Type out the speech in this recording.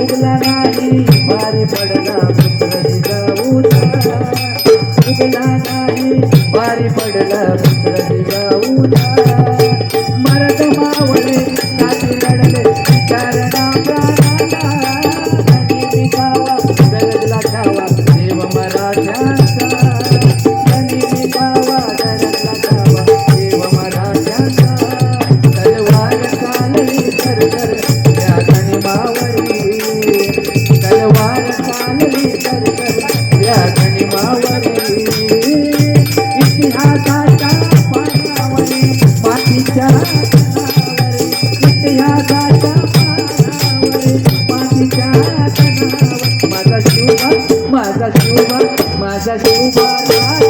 उगला नाही भारी पडला पुत्र जिजाऊचा उगला नाही भारी पडला पुत्र जिजाऊचा मरद मावळे नाती रडले विचारणा प्राणाला धनी विकावा गरजला ठावा देव मराठ्यांचा धनी विकावा गरजला ठावा देव मराठ्यांचा तलवार चालली सरकर त्या गणिमावरी तलवार चालली सरकर त्या गणिमावरी इतिहासाच्या पानावरी मातीच्या कणावरी इतिहासाच्या पानावरी मातीच्या कणावरी माझा शुभ माझा शुभ माझा शुभ